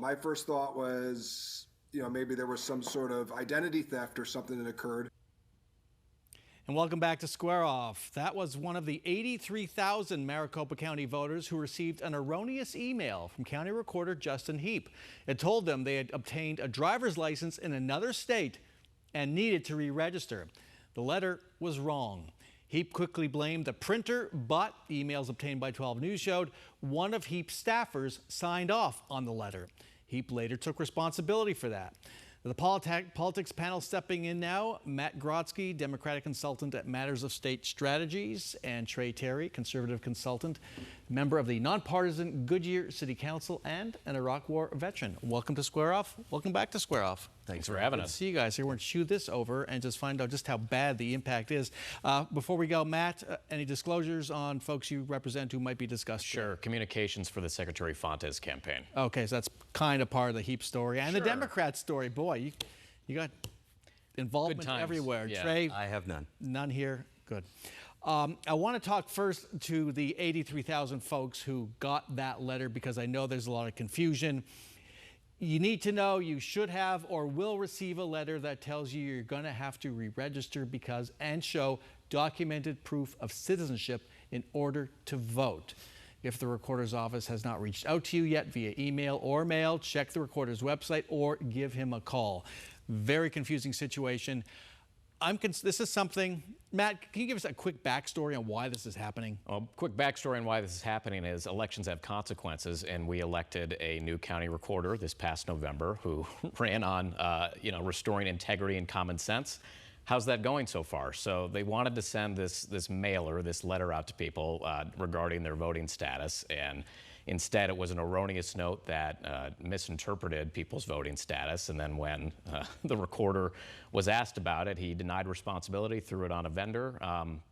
My first thought was, maybe there was some sort of identity theft or something that occurred. And welcome back to Square Off. That was one of the 83,000 Maricopa County voters who received an erroneous email from County Recorder Justin Heap. It told them they had obtained a driver's license in another state and needed to re-register. The letter was wrong. Heap quickly blamed the printer, but emails obtained by 12 News showed one of Heap's staffers signed off on the letter. Heap later took responsibility for that. The politics panel stepping in now, Matt Grodzki, Democratic consultant at Matters of State Strategies, and Trey Terry, conservative consultant, member of the nonpartisan Goodyear City Council, and an Iraq War veteran. Welcome to Square Off. Welcome back to Square Off. Thanks for having us. Good to see you guys here. We're going to chew this over and just find out just how bad the impact is. Before we go, Matt, any disclosures on folks you represent who might be discussed? Sure. Communications for the Secretary Fontes campaign. Okay, so that's kind of part of the Heap story and the Democrat story. Boy, you got involvement everywhere. Yeah. Trey? I have none. None here? Good. I want to talk first to the 83,000 folks who got that letter because I know there's a lot of confusion. You need to know you should have or will receive a letter that tells you you're going to have to re-register and show documented proof of citizenship in order to vote. If the recorder's office has not reached out to you yet via email or mail, check the recorder's website or give him a call. Very confusing situation. This is something, Matt, can you give us a quick backstory on why this is happening? Well, quick backstory on why this is happening is elections have consequences, and we elected a new county recorder this past November who ran on, restoring integrity and common sense. How's that going so far? So they wanted to send this letter out to people regarding their voting status, and instead it was an erroneous note that misinterpreted people's voting status. And then when the recorder was asked about it, he denied responsibility, threw it on a vendor,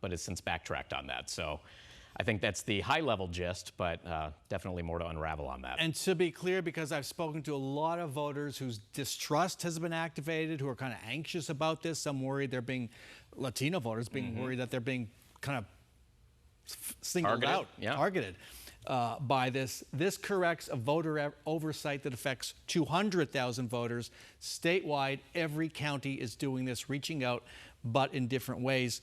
but has since backtracked on that. So I think that's the high-level gist, but definitely more to unravel on that. And to be clear, because I've spoken to a lot of voters whose distrust has been activated, who are kind of anxious about this. Some worried they're being, Latino voters being worried that they're being kind of singled out, targeted by this. This corrects a voter oversight that affects 200,000 voters. Statewide, every county is doing this, reaching out, but in different ways.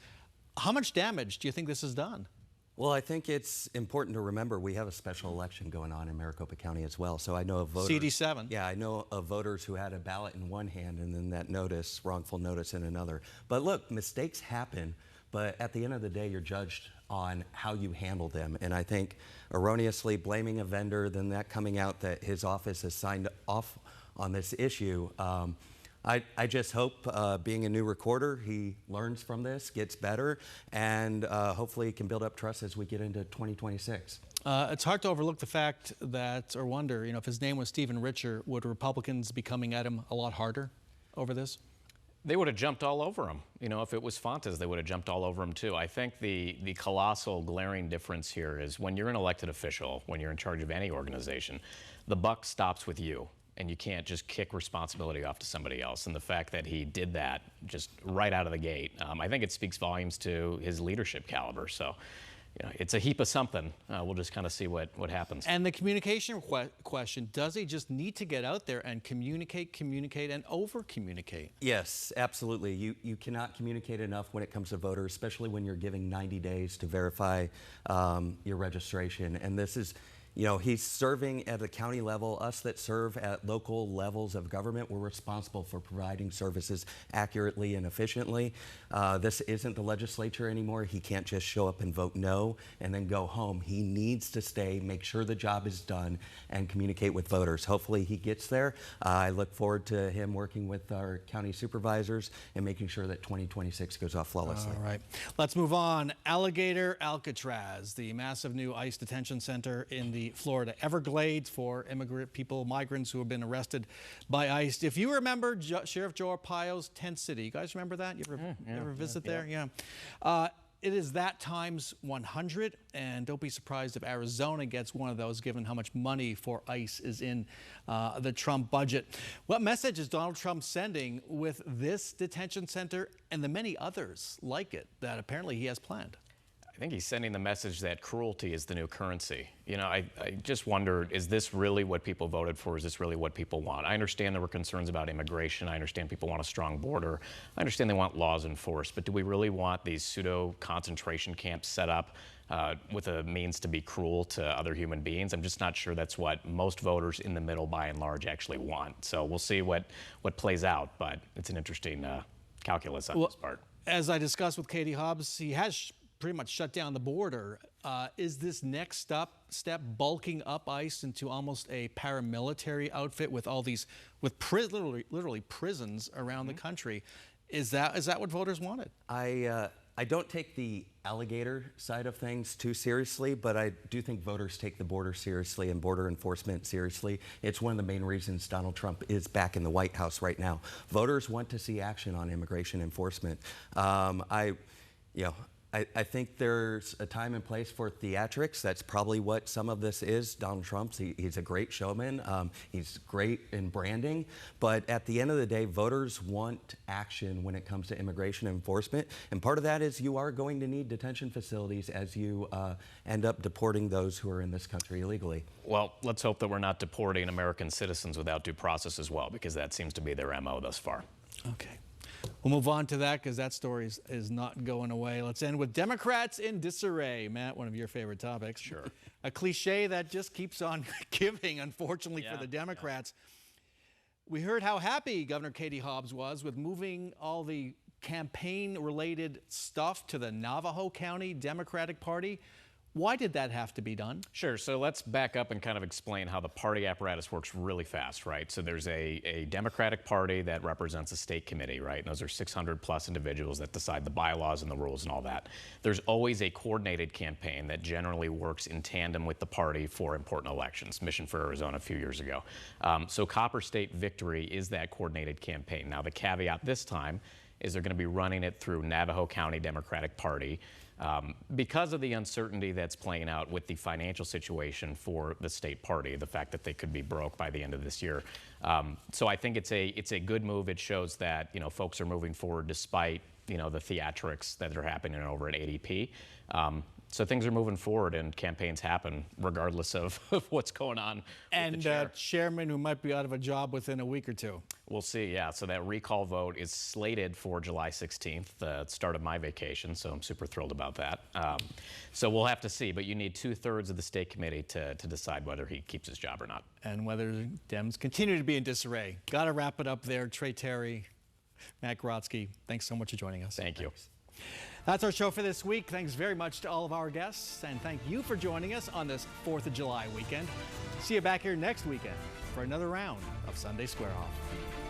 How much damage do you think this has done? Well, I think it's important to remember we have a special election going on in Maricopa County as well. So I know of voters. CD7. Yeah, I know of voters who had a ballot in one hand and then that notice, wrongful notice, in another. But look, mistakes happen, but at the end of the day, you're judged on how you handle them. And I think erroneously blaming a vendor, then that coming out that his office has signed off on this issue, I just hope, being a new recorder, he learns from this, gets better, and hopefully can build up trust as we get into 2026. It's hard to overlook the fact that, or wonder, if his name was Stephen Richer, would Republicans be coming at him a lot harder over this? They would have jumped all over him. If it was Fontes, they would have jumped all over him too. I think the colossal glaring difference here is when you're an elected official, when you're in charge of any organization, the buck stops with you. And you can't just kick responsibility off to somebody else. And the fact that he did that just right out of the gate, I think it speaks volumes to his leadership caliber. So, it's a heap of something. We'll just kind of see what happens. And the communication question, does he just need to get out there and communicate, and over-communicate? Yes, absolutely. You cannot communicate enough when it comes to voters, especially when you're giving 90 days to verify your registration. And this is, he's serving at the county level. Us that serve at local levels of government, we're responsible for providing services accurately and efficiently. This isn't the legislature anymore. He can't just show up and vote no and then go home. He needs to stay, make sure the job is done, and communicate with voters. Hopefully he gets there. I look forward to him working with our county supervisors and making sure that 2026 goes off flawlessly. All right. Let's move on. Alligator Alcatraz, the massive new ICE detention center in the Florida Everglades for migrants who have been arrested by ICE. If you remember Sheriff Joe Arpaio's tent city, you guys remember that? You ever visit there? Yeah. It is that times 100, and don't be surprised if Arizona gets one of those, given how much money for ICE is in the Trump budget. What message is Donald Trump sending with this detention center and the many others like it that apparently he has planned? I think he's sending the message that cruelty is the new currency. You know, I just wonder, is this really what people voted for? Is this really what people want? I understand there were concerns about immigration. I understand people want a strong border. I understand they want laws enforced. But do we really want these pseudo concentration camps set up with a means to be cruel to other human beings? I'm just not sure that's what most voters in the middle, by and large, actually want. So we'll see what plays out. But it's an interesting calculus on this part. As I discussed with Katie Hobbs, he has pretty much shut down the border. Is this next step bulking up ICE into almost a paramilitary outfit with all these, with literally prisons around the country? Is that what voters wanted? I don't take the alligator side of things too seriously, but I do think voters take the border seriously and border enforcement seriously. It's one of the main reasons Donald Trump is back in the White House right now. Voters want to see action on immigration enforcement. I think there's a time and place for theatrics. That's probably what some of this is. Donald Trump, he's a great showman. He's great in branding. But at the end of the day, voters want action when it comes to immigration enforcement. And part of that is you are going to need detention facilities as you end up deporting those who are in this country illegally. Well, let's hope that we're not deporting American citizens without due process as well, because that seems to be their MO thus far. Okay. We'll move on to that because that story is not going away. Let's end with Democrats in disarray. Matt, one of your favorite topics. Sure. A cliche that just keeps on giving, unfortunately, for the Democrats. We heard how happy Governor Katie Hobbs was with moving all the campaign-related stuff to the Navajo County Democratic Party. Why did that have to be done? Sure. So let's back up and kind of explain how the party apparatus works really fast, right? So there's a Democratic Party that represents a state committee, right? And those are 600 plus individuals that decide the bylaws and the rules and all that. There's always a coordinated campaign that generally works in tandem with the party for important elections. Mission for Arizona a few years ago. So Copper State Victory is that coordinated campaign. Now the caveat this time is they're going to be running it through Navajo County Democratic Party. Because of the uncertainty that's playing out with the financial situation for the state party, the fact that they could be broke by the end of this year. So I think it's a good move. It shows that, you know, folks are moving forward despite, you know, the theatrics that are happening over at ADP. So things are moving forward and campaigns happen regardless of what's going on. And chairman who might be out of a job within a week or two. We'll see, yeah. So that recall vote is slated for July 16th, the start of my vacation, so I'm super thrilled about that. So we'll have to see, but you need 2/3 of the state committee to decide whether he keeps his job or not. And whether Dems continue to be in disarray. Got to wrap it up there. Trey Terry, Matt Grotsky, thanks so much for joining us. Thank you. That's our show for this week. Thanks very much to all of our guests, and thank you for joining us on this 4th of July weekend. See you back here next weekend for another round of Sunday Square Off.